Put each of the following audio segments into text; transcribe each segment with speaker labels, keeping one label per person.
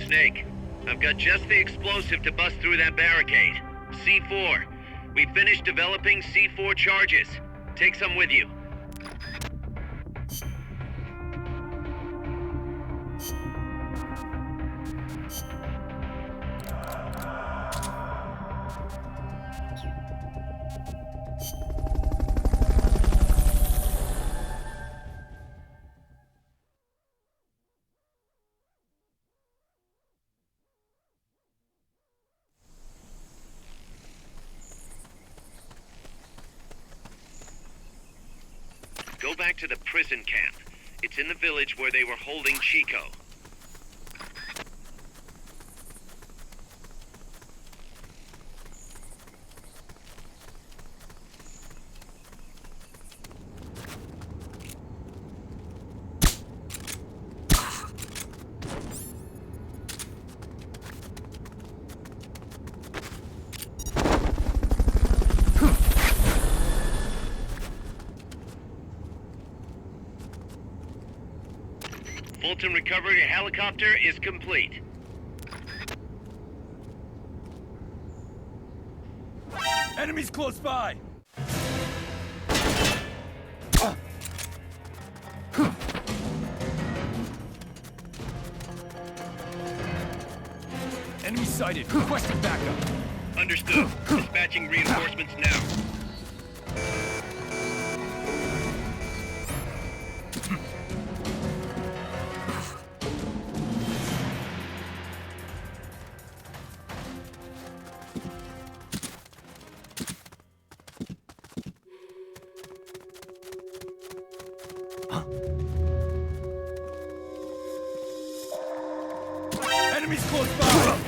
Speaker 1: Snake. I've got just the explosive to bust through that barricade. C4. We finished developing C4 charges. Take some with you. Go back to the prison camp. It's in the village where they were holding Chico. Fulton recovery helicopter is complete.
Speaker 2: Enemies close by! Enemy sighted. Requesting backup.
Speaker 1: Understood. Dispatching reinforcements now.
Speaker 2: Enemies close by!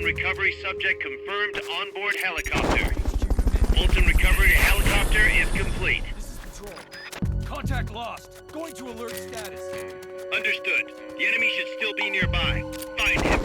Speaker 2: Recovery subject confirmed onboard helicopter. Fulton recovery helicopter is complete. This is Patrol. Contact lost. Going to alert status.
Speaker 1: Understood. The enemy should still be nearby. Find him.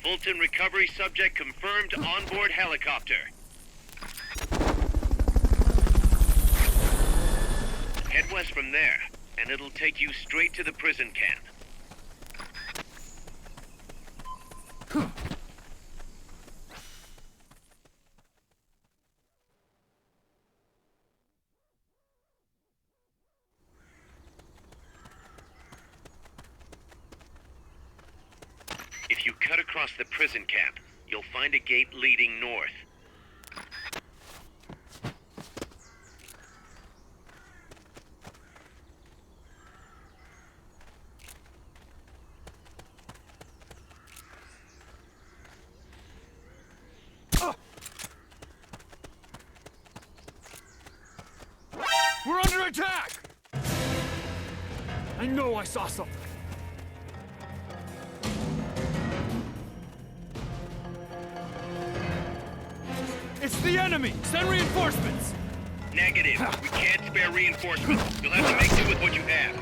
Speaker 1: Fulton recovery subject confirmed onboard helicopter. Head west from there, and it'll take you straight to the prison camp. If you cut across the prison cap, you'll find a gate leading north.
Speaker 2: We're under attack! I know I saw something. It's the enemy! Send reinforcements!
Speaker 1: Negative. We can't spare reinforcements. You'll have to make do with what you have.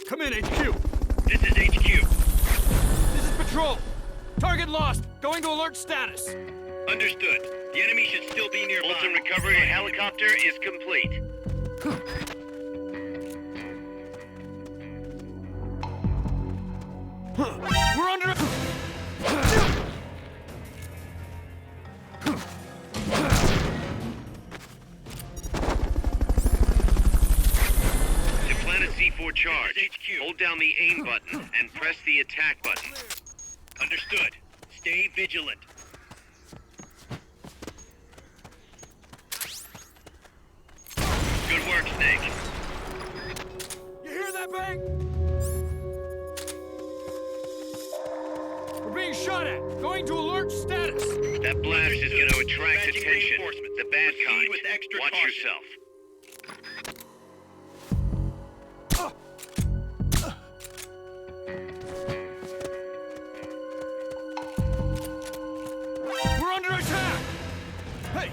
Speaker 2: Come in, HQ!
Speaker 1: This is HQ.
Speaker 2: This is Patrol! Target lost! Going to alert status!
Speaker 1: Understood. The enemy should still be nearby. Fulton recovery helicopter is complete.
Speaker 2: We're under...
Speaker 1: To plant a C4 charge, hold down the aim button and press the attack button. Understood. Stay vigilant. Good work, Snake.
Speaker 2: You hear that bang? We're being shot at! Going to alert status!
Speaker 1: That blast is going to attract
Speaker 2: Dispatching
Speaker 1: attention.
Speaker 2: reinforcements.
Speaker 1: The bad
Speaker 2: Proceed
Speaker 1: kind.
Speaker 2: with extra
Speaker 1: Watch
Speaker 2: caution.
Speaker 1: yourself.
Speaker 2: We're under attack! Hey!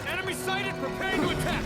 Speaker 2: Enemy sighted! Preparing to attack!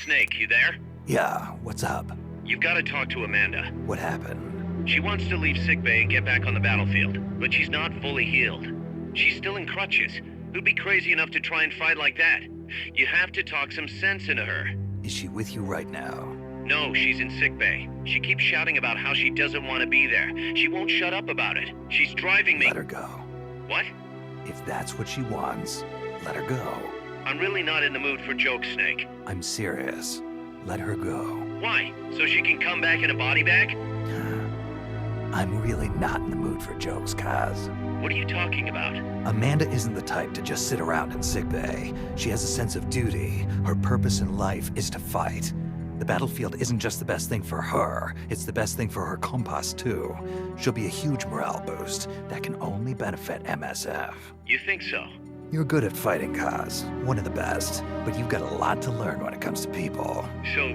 Speaker 1: Snake, you there?
Speaker 3: Yeah, what's up?
Speaker 1: You've got to talk to Amanda.
Speaker 3: What happened?
Speaker 1: She wants to leave sickbay and get back on the battlefield, but she's not fully healed. She's still in crutches. Who'd be crazy enough to try and fight like that? You have to talk some sense into her.
Speaker 3: Is she with you right now?
Speaker 1: No, she's in sickbay. She keeps shouting about how she doesn't want to be there. She won't shut up about it. She's driving me.
Speaker 3: Let her go.
Speaker 1: What?
Speaker 3: If that's what she wants, let her go.
Speaker 1: I'm really not in the mood for jokes, Snake.
Speaker 3: I'm serious. Let her go.
Speaker 1: Why? So she can come back in a body bag?
Speaker 3: I'm really not in the mood for jokes, Kaz.
Speaker 1: What are you talking about?
Speaker 3: Amanda isn't the type to just sit around in sickbay. She has a sense of duty. Her purpose in life is to fight. The battlefield isn't just the best thing for her, it's the best thing for her compas too. She'll be a huge morale boost that can only benefit MSF.
Speaker 1: You think so?
Speaker 3: You're good at fighting, Kaz. One of the best. But you've got a lot to learn when it comes to people.
Speaker 1: So,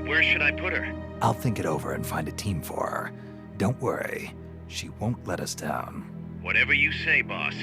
Speaker 1: where should I put her?
Speaker 3: I'll think it over and find a team for her. Don't worry. She won't let us down.
Speaker 1: Whatever you say, boss.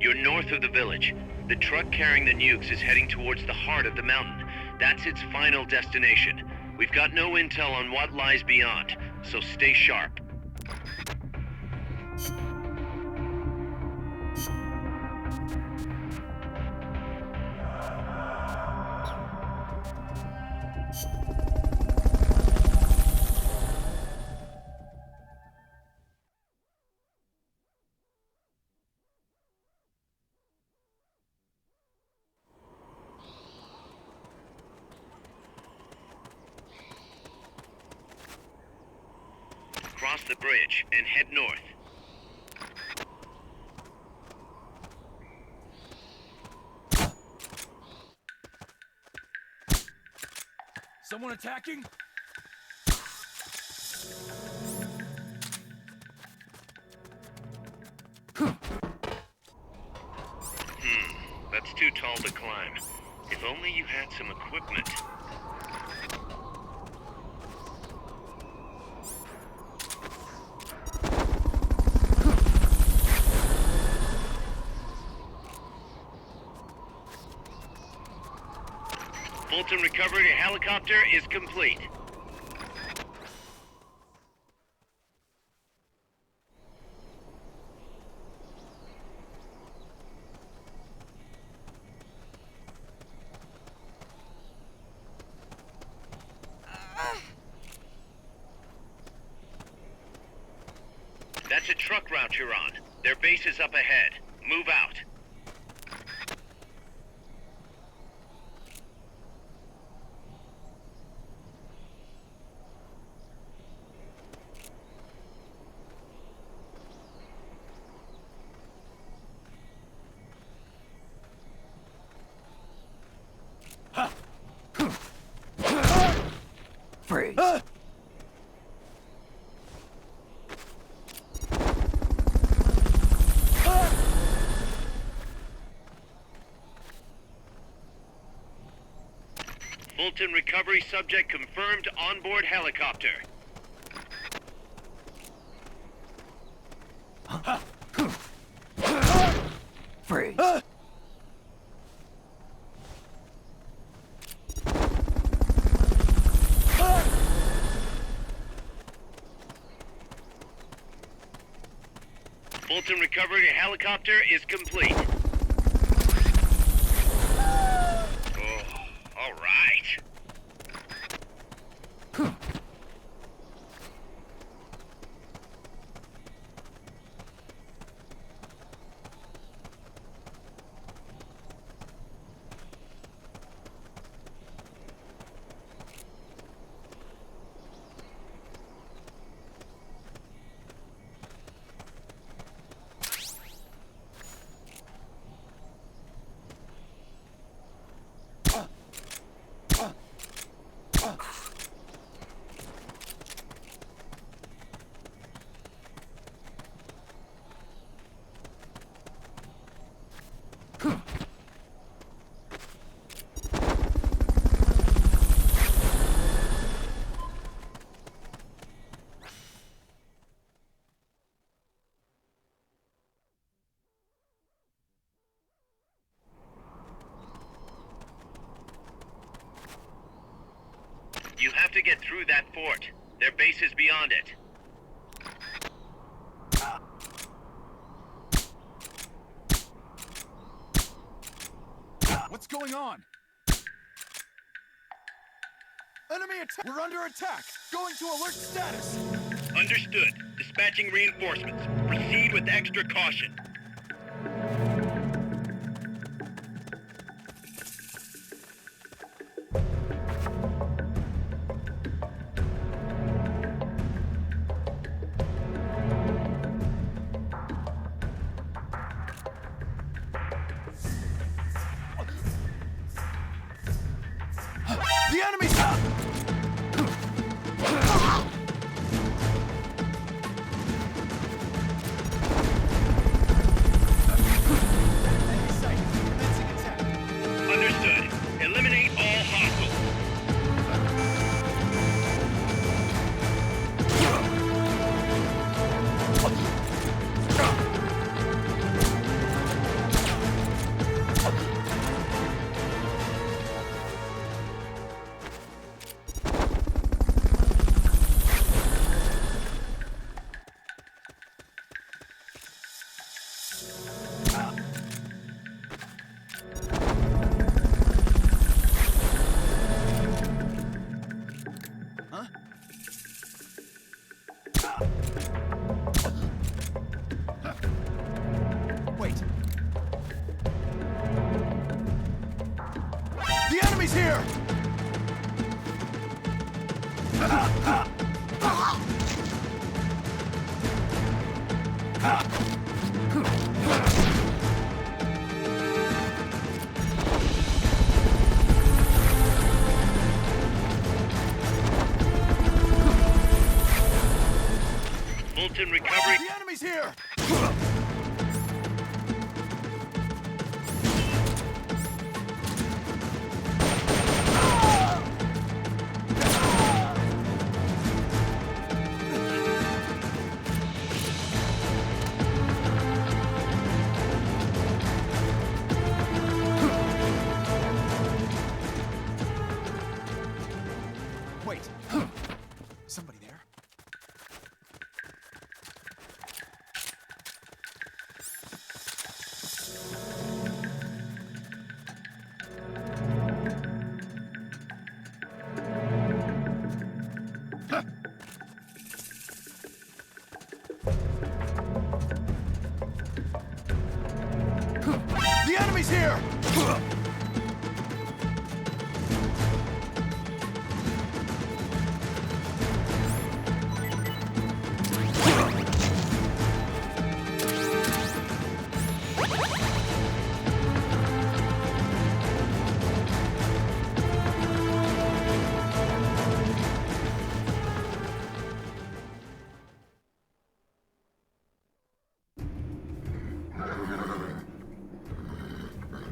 Speaker 1: You're north of the village. The truck carrying the nukes is heading towards the heart of the mountain. That's its final destination. We've got no intel on what lies beyond, so stay sharp. Cross the bridge and head north.
Speaker 2: Someone attacking?
Speaker 1: That's too tall to climb. If only you had some equipment. Fulton recovery helicopter is complete. That's a truck route you're on. Their base is up ahead. Move out.
Speaker 3: Freeze.
Speaker 1: Fulton recovery subject confirmed onboard helicopter.
Speaker 3: Freeze.
Speaker 1: Fulton recovery helicopter is complete. All right. You have to get through that fort. Their base is beyond it.
Speaker 2: What's going on? Enemy attack! We're under attack! Going to alert status!
Speaker 1: Understood. Dispatching reinforcements. Proceed with extra caution.
Speaker 2: The enemy's
Speaker 1: Understood. Eliminate all hostiles.
Speaker 2: enemy's here!
Speaker 1: Fulton recovery.
Speaker 2: The enemy's here! Wait. Somebody there? The enemy's here!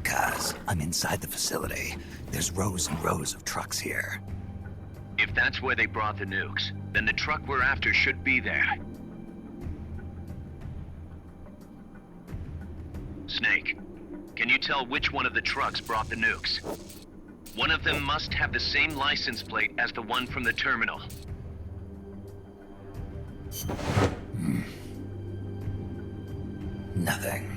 Speaker 3: Kaz, I'm inside the facility. There's rows and rows of trucks here.
Speaker 1: If that's where they brought the nukes, then the truck we're after should be there. Snake, can you tell which one of the trucks brought the nukes? One of them must have the same license plate as the one from the terminal.
Speaker 3: Nothing.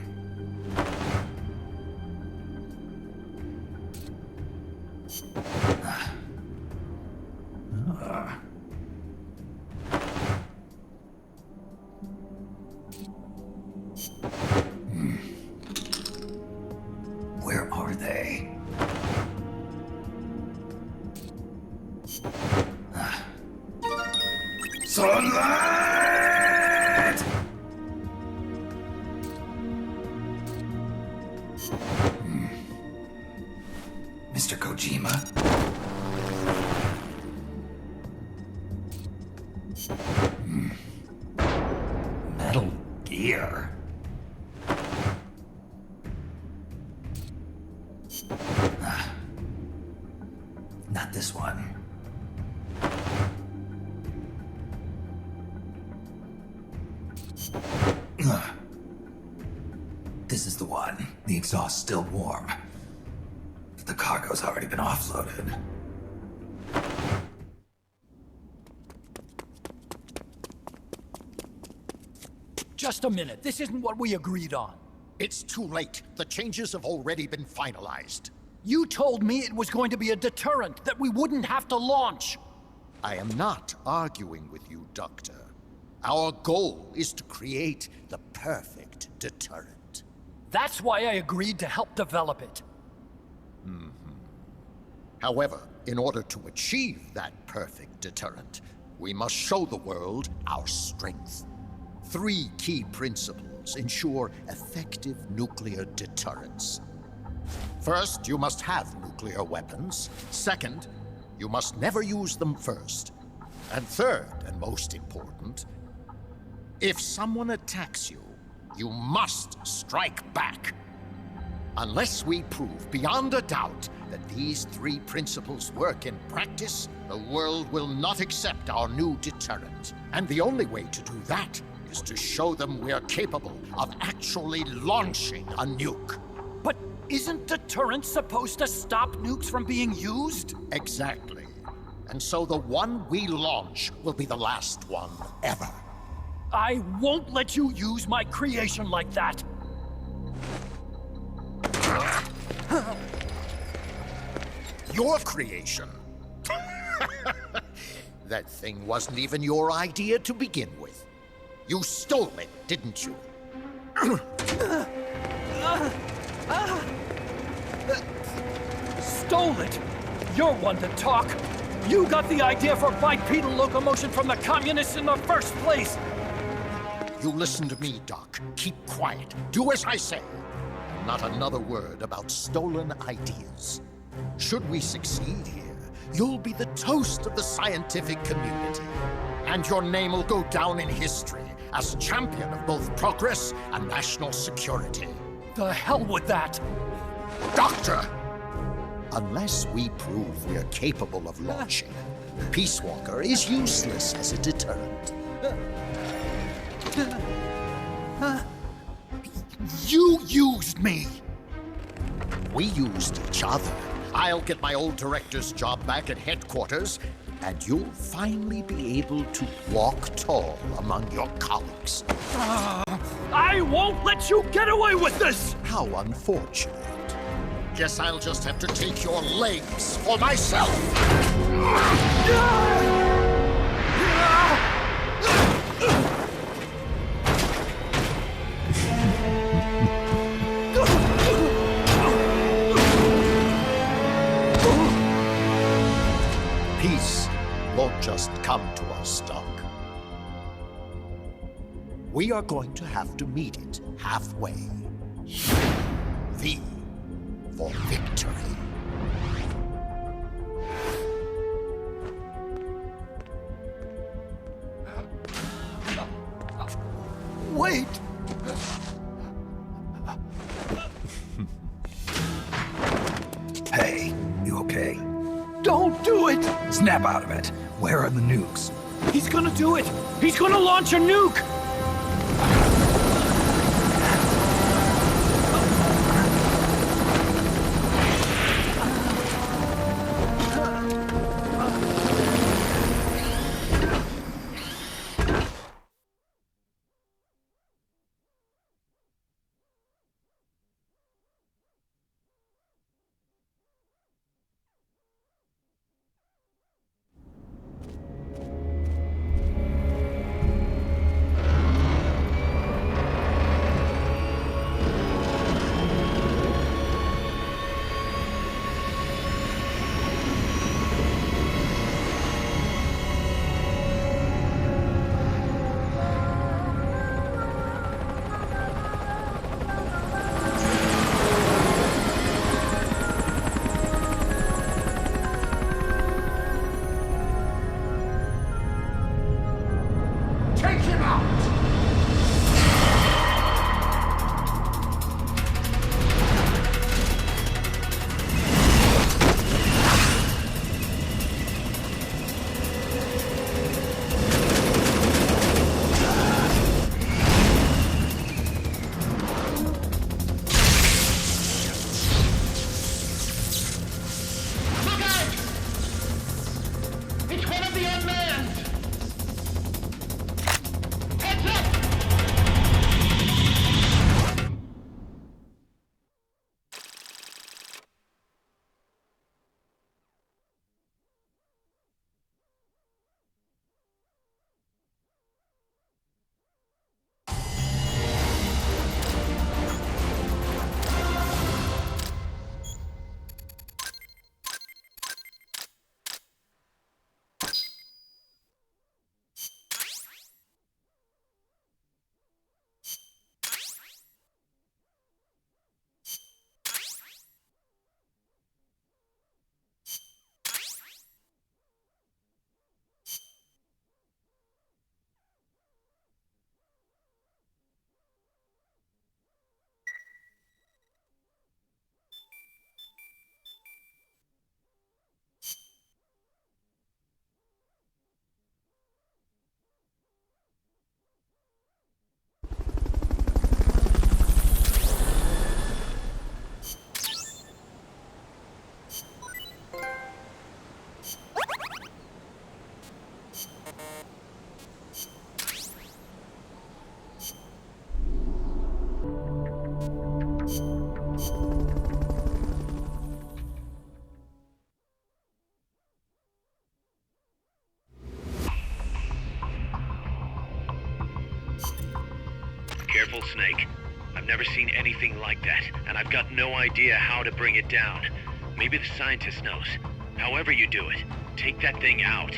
Speaker 3: Where are they? Sunlight! Mr. Kojima? Metal Gear? Not this one. This is the one. The exhaust's still warm. But the cargo's already been offloaded.
Speaker 4: Just a minute. This isn't what we agreed on.
Speaker 5: It's too late. The changes have already been finalized.
Speaker 4: You told me it was going to be a deterrent, that we wouldn't have to launch.
Speaker 5: I am not arguing with you, Doctor. Our goal is to create the perfect deterrent.
Speaker 4: That's why I agreed to help develop it.
Speaker 5: However, in order to achieve that perfect deterrent, we must show the world our strength. 3 key principles ensure effective nuclear deterrence. First, you must have nuclear weapons. Second, you must never use them first. And third, and most important, if someone attacks you, you must strike back. Unless we prove beyond a doubt that these 3 principles work in practice, the world will not accept our new deterrent. And the only way to do that is to show them we're capable of actually launching a nuke.
Speaker 4: But isn't deterrence supposed to stop nukes from being used?
Speaker 5: Exactly. And so the one we launch will be the last one ever.
Speaker 4: I won't let you use my creation like that.
Speaker 5: Your creation? That thing wasn't even your idea to begin with. You stole it, didn't you?
Speaker 4: Stole it? You're one to talk. You got the idea for bipedal locomotion from the communists in the first place.
Speaker 5: You listen to me, Doc. Keep quiet. Do as I say. And not another word about stolen ideas. Should we succeed here, you'll be the toast of the scientific community. And your name will go down in history as champion of both progress and national security.
Speaker 4: The hell with that!
Speaker 5: Doctor! Unless we prove we're capable of launching, Peace Walker is useless as a deterrent. You used me! We used each other. I'll get my old director's job back at headquarters, and you'll finally be able to walk tall among your colleagues.
Speaker 4: I won't let you get away with this!
Speaker 5: How unfortunate. Guess I'll just have to take your legs for myself. Peace won't just come to us, Doc. We are going to have to meet it halfway. V for victory.
Speaker 4: Wait!
Speaker 3: Hey, you okay?
Speaker 4: Don't do it!
Speaker 3: Snap out of it. Where are the nukes?
Speaker 4: He's gonna do it! He's gonna launch a nuke!
Speaker 1: Careful, Snake. I've never seen anything like that, and I've got no idea how to bring it down. Maybe the scientist knows. However you do it, take that thing out.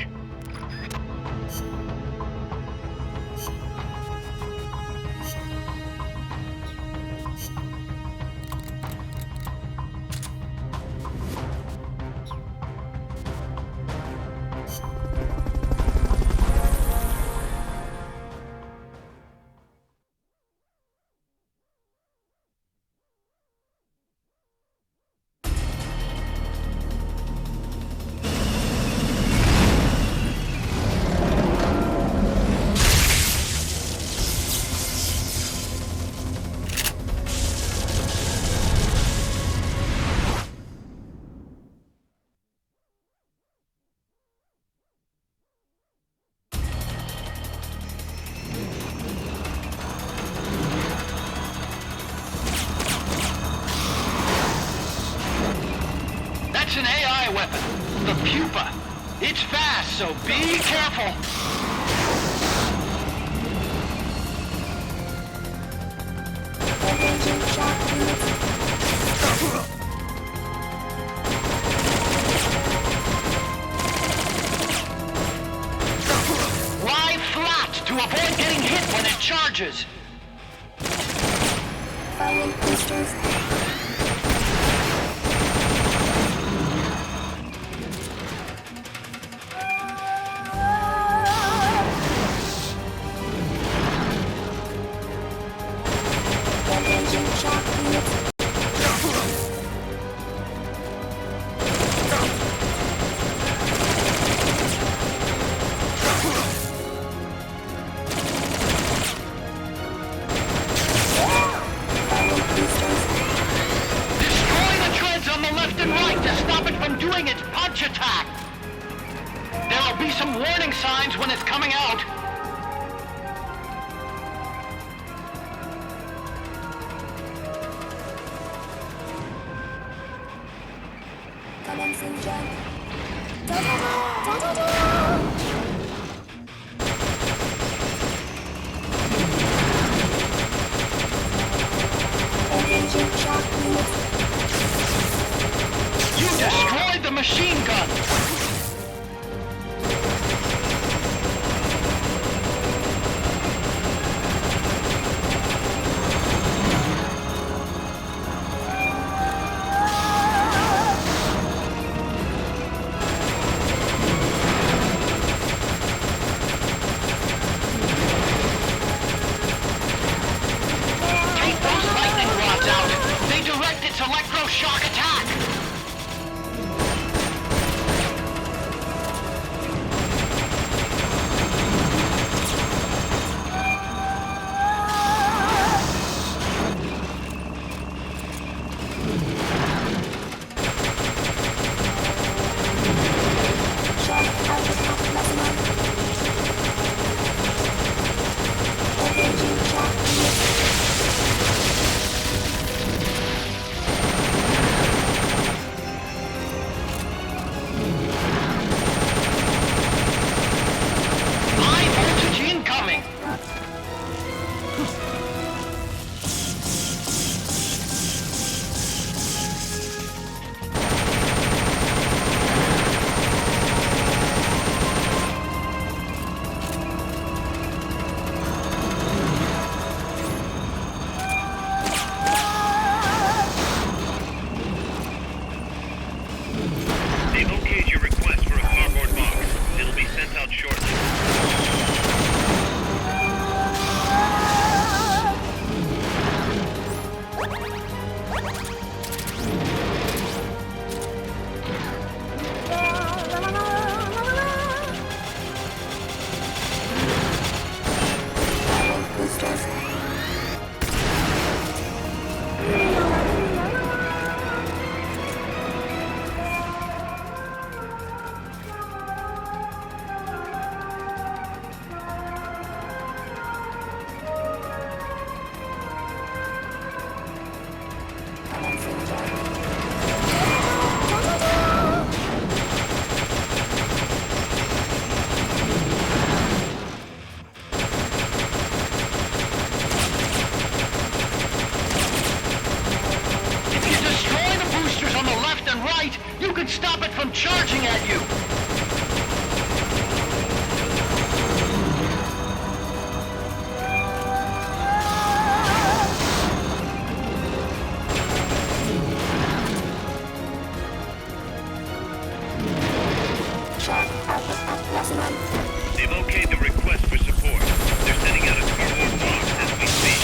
Speaker 6: An AI weapon, the Pupa. It's fast, so be careful. Lie flat to avoid getting hit when it charges.
Speaker 7: Firing boosters.
Speaker 6: Warning signs when it's coming out.
Speaker 7: Commencing jump. Engaging shock units.
Speaker 6: You destroyed the machine gun. Electroshock attack! from charging at you!
Speaker 1: They've okayed the request for support. They're sending out a cardboard box as we speak.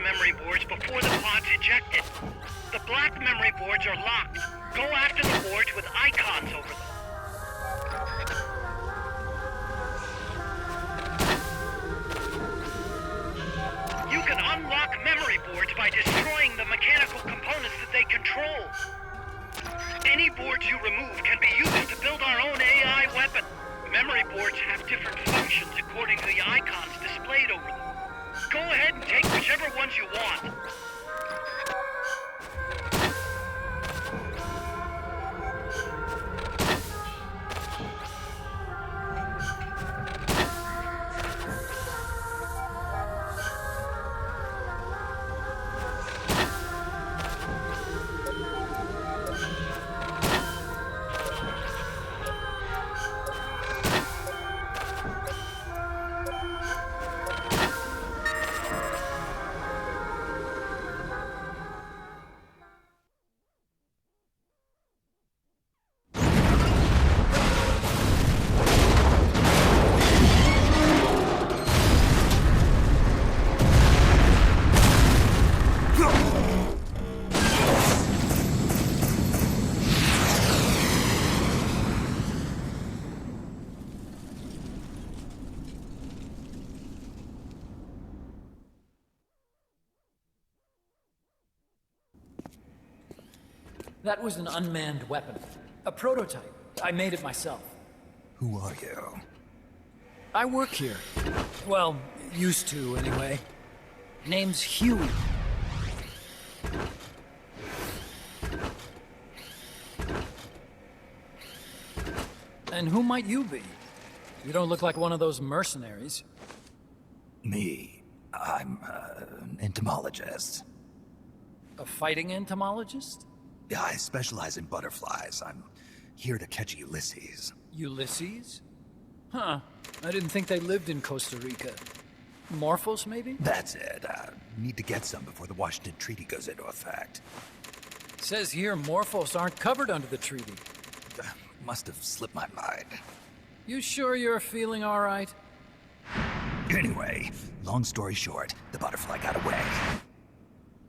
Speaker 6: Memory boards before the pod's ejected. The black memory boards are locked. Go after the boards with icons over them. You can unlock memory boards by destroying the mechanical components that they control. Any boards you remove can be used to build our own AI weapon. Memory boards have different functions according to the icons displayed over them. Go ahead and take whichever ones you want.
Speaker 4: That was an unmanned weapon. A prototype. I made it myself.
Speaker 3: Who are you?
Speaker 4: I work here. Well, used to, anyway. Name's Huey. And who might you be? You don't look like one of those mercenaries.
Speaker 3: Me. I'm an entomologist.
Speaker 4: A fighting entomologist?
Speaker 3: Yeah, I specialize in butterflies. I'm here to catch Ulysses.
Speaker 4: Ulysses? Huh. I didn't think they lived in Costa Rica. Morphos, maybe?
Speaker 3: That's it. Need to get some before the Washington Treaty goes into effect.
Speaker 4: Says here Morphos aren't covered under the treaty.
Speaker 3: Must have slipped my mind.
Speaker 4: You sure you're feeling all right?
Speaker 3: Anyway, long story short, the butterfly got away.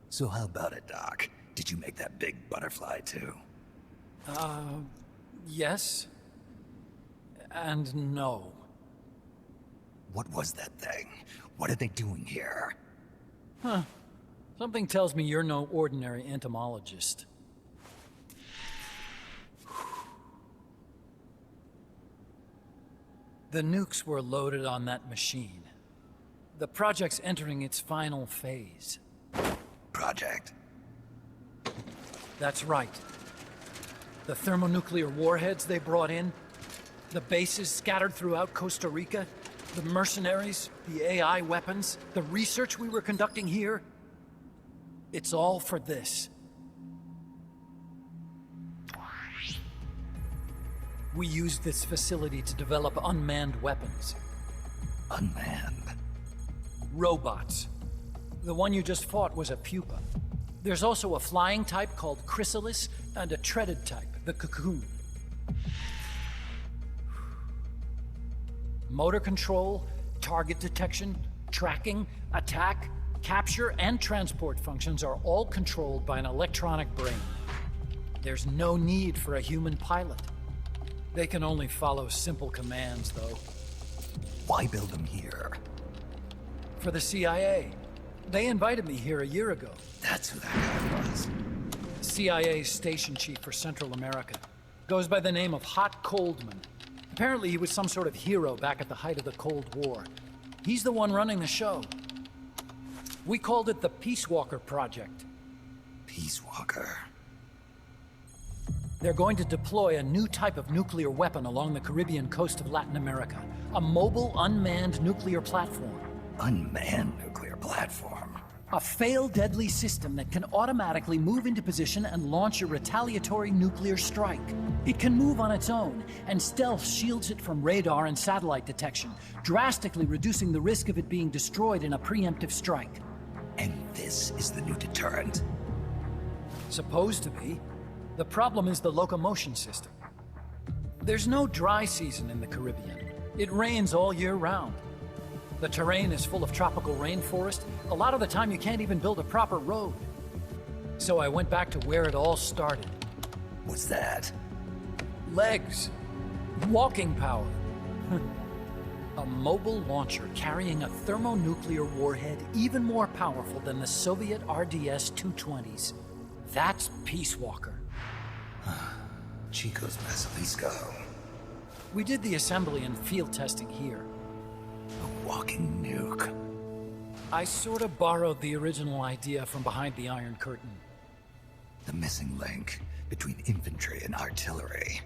Speaker 3: So how about it, Doc? Did you make that big butterfly too?
Speaker 4: Yes. And no.
Speaker 3: What was that thing? What are they doing here?
Speaker 4: Huh. Something tells me you're no ordinary entomologist. The nukes were loaded on that machine. The project's entering its final phase.
Speaker 3: Project?
Speaker 4: That's right. The thermonuclear warheads they brought in, the bases scattered throughout Costa Rica, the mercenaries, the AI weapons, the research we were conducting here. It's all for this. We used this facility to develop unmanned weapons.
Speaker 3: Unmanned?
Speaker 4: Robots. The one you just fought was a pupa. There's also a flying type called Chrysalis and a treaded type, the Cocoon. Motor control, target detection, tracking, attack, capture, and transport functions are all controlled by an electronic brain. There's no need for a human pilot. They can only follow simple commands, though.
Speaker 3: Why build them here?
Speaker 4: For the CIA. They invited me here a year ago.
Speaker 3: That's who that guy was.
Speaker 4: CIA's station chief for Central America. Goes by the name of Hot Coldman. Apparently he was some sort of hero back at the height of the Cold War. He's the one running the show. We called it the Peace Walker Project.
Speaker 3: Peace Walker.
Speaker 4: They're going to deploy a new type of nuclear weapon along the Caribbean coast of Latin America. A mobile, unmanned nuclear platform.
Speaker 3: Unmanned nuclear platform?
Speaker 4: A fail-deadly system that can automatically move into position and launch a retaliatory nuclear strike. It can move on its own, and stealth shields it from radar and satellite detection, drastically reducing the risk of it being destroyed in a preemptive strike.
Speaker 3: And this is the new deterrent?
Speaker 4: Supposed to be. The problem is the locomotion system. There's no dry season in the Caribbean. It rains all year round. The terrain is full of tropical rainforest. A lot of the time you can't even build a proper road. So I went back to where it all started.
Speaker 3: What's that?
Speaker 4: Legs. Walking power. A mobile launcher carrying a thermonuclear warhead even more powerful than the Soviet RDS-220s. That's Peace Walker.
Speaker 3: Chico's Basilisco.
Speaker 4: We did the assembly and field testing here.
Speaker 3: A walking nuke.
Speaker 4: I sort of borrowed the original idea from behind the Iron Curtain.
Speaker 3: The missing link between infantry and artillery.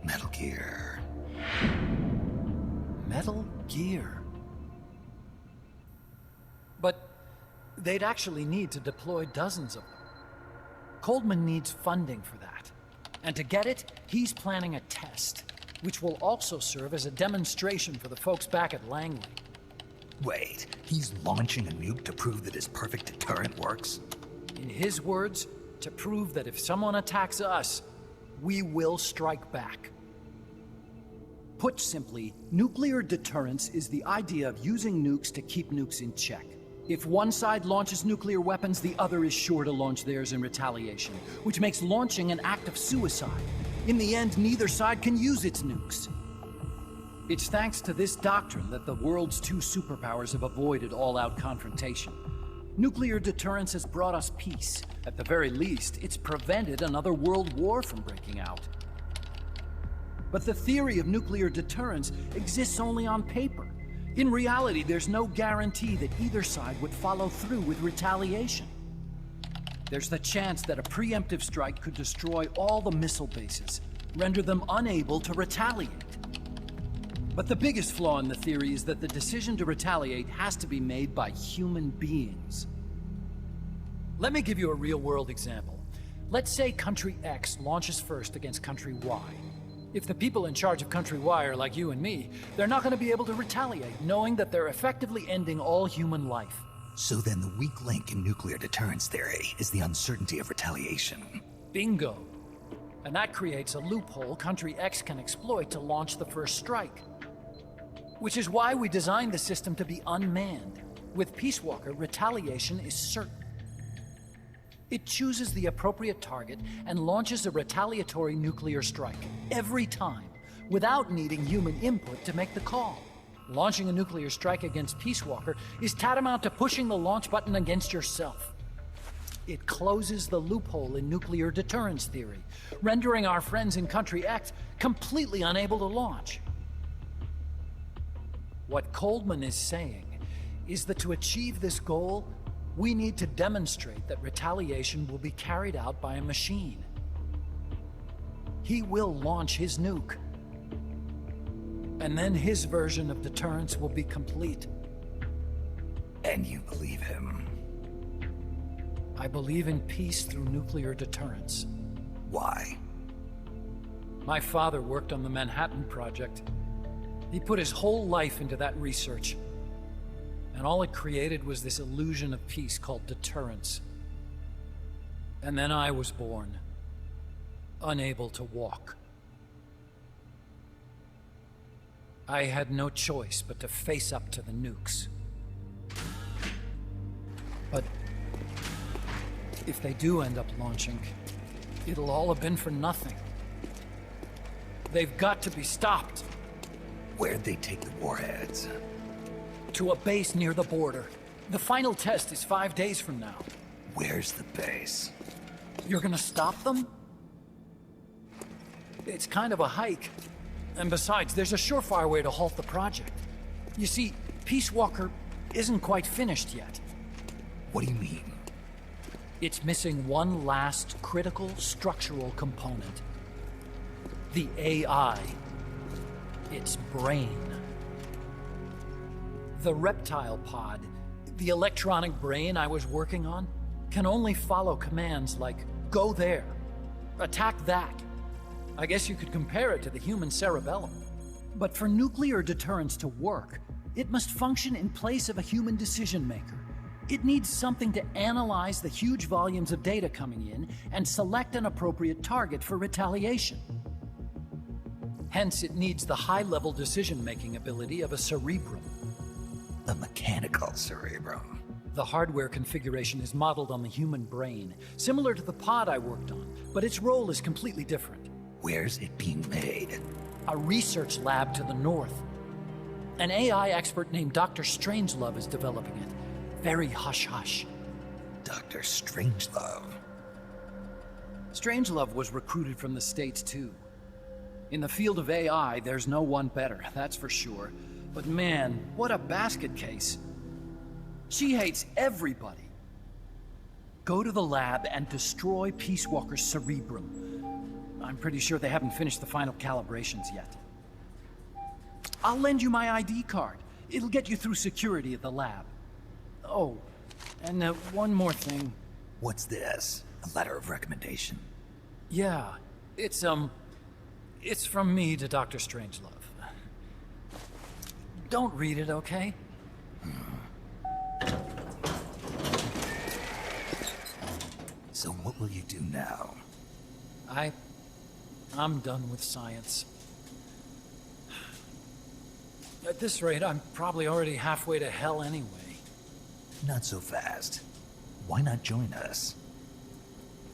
Speaker 3: Metal Gear.
Speaker 4: Metal Gear. But they'd actually need to deploy dozens of them. Coldman needs funding for that. And to get it, he's planning a test, which will also serve as a demonstration for the folks back at Langley.
Speaker 3: Wait, he's launching a nuke to prove that his perfect deterrent works?
Speaker 4: In his words, to prove that if someone attacks us, we will strike back. Put simply, nuclear deterrence is the idea of using nukes to keep nukes in check. If one side launches nuclear weapons, the other is sure to launch theirs in retaliation, which makes launching an act of suicide. In the end, neither side can use its nukes. It's thanks to this doctrine that the world's two superpowers have avoided all-out confrontation. Nuclear deterrence has brought us peace. At the very least, it's prevented another world war from breaking out. But the theory of nuclear deterrence exists only on paper. In reality, there's no guarantee that either side would follow through with retaliation. There's the chance that a preemptive strike could destroy all the missile bases, render them unable to retaliate. But the biggest flaw in the theory is that the decision to retaliate has to be made by human beings. Let me give you a real-world example. Let's say Country X launches first against Country Y. If the people in charge of Country Y are like you and me, they're not going to be able to retaliate, knowing that they're effectively ending all human life.
Speaker 3: So then the weak link in nuclear deterrence theory is the uncertainty of retaliation.
Speaker 4: Bingo. And that creates a loophole Country X can exploit to launch the first strike. Which is why we designed the system to be unmanned. With Peace Walker, retaliation is certain. It chooses the appropriate target and launches a retaliatory nuclear strike every time, without needing human input to make the call. Launching a nuclear strike against Peace Walker is tantamount to pushing the launch button against yourself. It closes the loophole in nuclear deterrence theory, rendering our friends in Country X completely unable to launch. What Coldman is saying is that to achieve this goal, we need to demonstrate that retaliation will be carried out by a machine. He will launch his nuke. And then his version of deterrence will be complete.
Speaker 3: And you believe him?
Speaker 4: I believe in peace through nuclear deterrence.
Speaker 3: Why?
Speaker 4: My father worked on the Manhattan Project. He put his whole life into that research. And all it created was this illusion of peace called deterrence. And then I was born, unable to walk. I had no choice but to face up to the nukes. But if they do end up launching, it'll all have been for nothing. They've got to be stopped.
Speaker 3: Where'd they take the warheads?
Speaker 4: To a base near the border. The final test is 5 days from now.
Speaker 3: Where's the base?
Speaker 4: You're gonna stop them? It's kind of a hike. And besides, there's a surefire way to halt the project. You see, Peace Walker isn't quite finished yet.
Speaker 3: What do you mean?
Speaker 4: It's missing one last critical structural component. The AI. Its brain. The reptile pod, the electronic brain I was working on, can only follow commands like, go there, attack that. I guess you could compare it to the human cerebellum. But for nuclear deterrence to work, it must function in place of a human decision maker. It needs something to analyze the huge volumes of data coming in and select an appropriate target for retaliation. Hence, it needs the high-level decision-making ability of a cerebrum.
Speaker 3: A mechanical cerebrum.
Speaker 4: The hardware configuration is modeled on the human brain, similar to the pod I worked on, but its role is completely different.
Speaker 3: Where's it being made?
Speaker 4: A research lab to the north. An AI expert named Dr. Strangelove is developing it. Very hush-hush.
Speaker 3: Dr. Strangelove.
Speaker 4: Strangelove was recruited from the States, too. In the field of AI, there's no one better, that's for sure. But man, what a basket case. She hates everybody. Go to the lab and destroy Peace Walker's cerebrum. I'm pretty sure they haven't finished the final calibrations yet. I'll lend you my ID card. It'll get you through security at the lab. Oh, and one more thing.
Speaker 3: What's this? A letter of recommendation?
Speaker 4: Yeah, it's from me to Dr. Strangelove. Don't read it, okay?
Speaker 3: So what will you do now?
Speaker 4: I'm done with science. At this rate, I'm probably already halfway to hell anyway.
Speaker 3: Not so fast. Why not join us?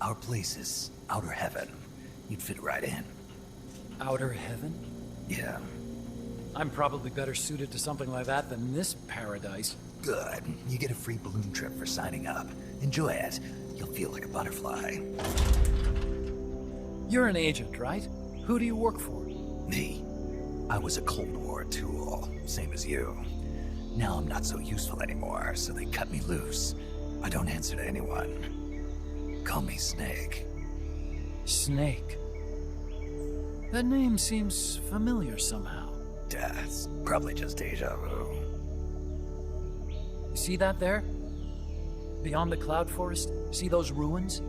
Speaker 3: Our place is outer heaven. You'd fit right in.
Speaker 4: Outer heaven?
Speaker 3: Yeah.
Speaker 4: I'm probably better suited to something like that than this paradise.
Speaker 3: Good. You get a free balloon trip for signing up. Enjoy it. You'll feel like a butterfly.
Speaker 4: You're an agent, right? Who do you work for?
Speaker 3: Me. I was a Cold War tool, same as you. Now I'm not so useful anymore, so they cut me loose. I don't answer to anyone. Call me Snake.
Speaker 4: Snake. That name seems familiar somehow.
Speaker 3: That's probably just deja vu.
Speaker 4: You see that there? Beyond the cloud forest? See those ruins?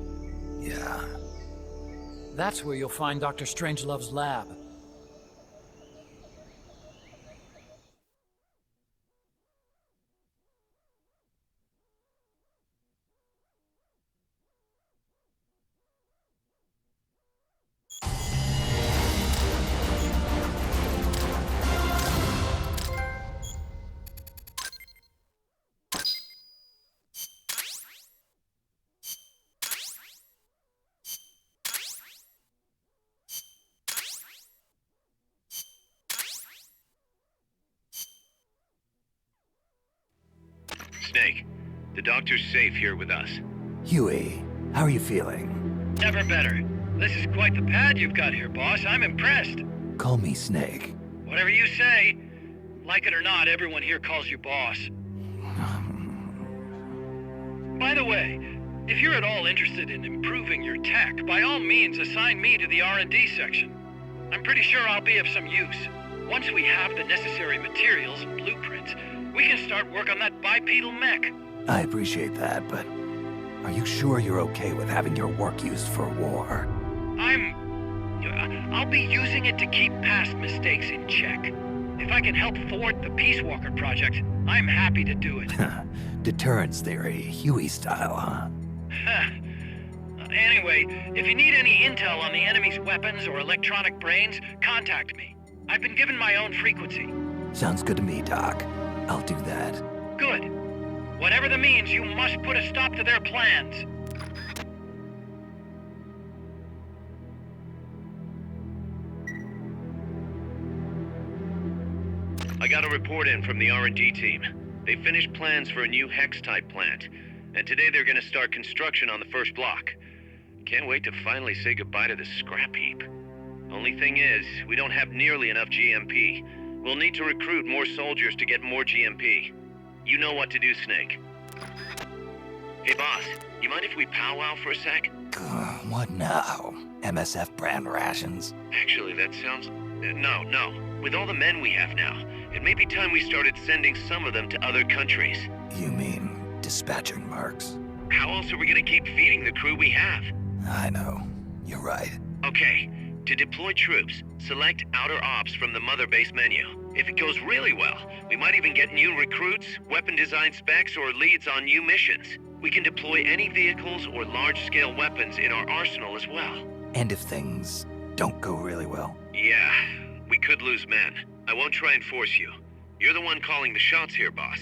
Speaker 3: Yeah.
Speaker 4: That's where you'll find Dr. Strangelove's lab.
Speaker 1: Snake, the doctor's safe here with us.
Speaker 3: Huey, how are you feeling?
Speaker 6: Never better. This is quite the pad you've got here, boss. I'm impressed.
Speaker 3: Call me Snake.
Speaker 6: Whatever you say. Like it or not, everyone here calls you boss. By the way, if you're at all interested in improving your tech, by all means assign me to the R&D section. I'm pretty sure I'll be of some use. Once we have the necessary materials and blueprints, we can start work on that bipedal mech.
Speaker 3: I appreciate that, but are you sure you're okay with having your work used for war?
Speaker 6: I'll be using it to keep past mistakes in check. If I can help thwart the Peace Walker project, I'm happy to do it.
Speaker 3: Deterrence theory, Huey style, huh?
Speaker 6: Anyway, if you need any intel on the enemy's weapons or electronic brains, contact me. I've been given my own frequency.
Speaker 3: Sounds good to me, Doc. I'll do that.
Speaker 6: Good. Whatever the means, you must put a stop to their plans.
Speaker 1: I got a report in from the R&D team. They finished plans for a new Hex-type plant, and today they're gonna start construction on the first block. Can't wait to finally say goodbye to this scrap heap. Only thing is, we don't have nearly enough GMP. We'll need to recruit more soldiers to get more GMP. You know what to do, Snake. Hey, boss, you mind if we powwow for a sec?
Speaker 3: What now? MSF brand rations?
Speaker 1: Actually, that sounds... No. With all the men we have now, it may be time we started sending some of them to other countries.
Speaker 3: You mean dispatching mercs?
Speaker 1: How else are we gonna keep feeding the crew we have?
Speaker 3: I know. You're right.
Speaker 1: Okay, to deploy troops, select Outer Ops from the Mother Base menu. If it goes really well, we might even get new recruits, weapon design specs, or leads on new missions. We can deploy any vehicles or large-scale weapons in our arsenal as well.
Speaker 3: And if things don't go really well?
Speaker 1: Yeah, we could lose men. I won't try and force you. You're the one calling the shots here, boss.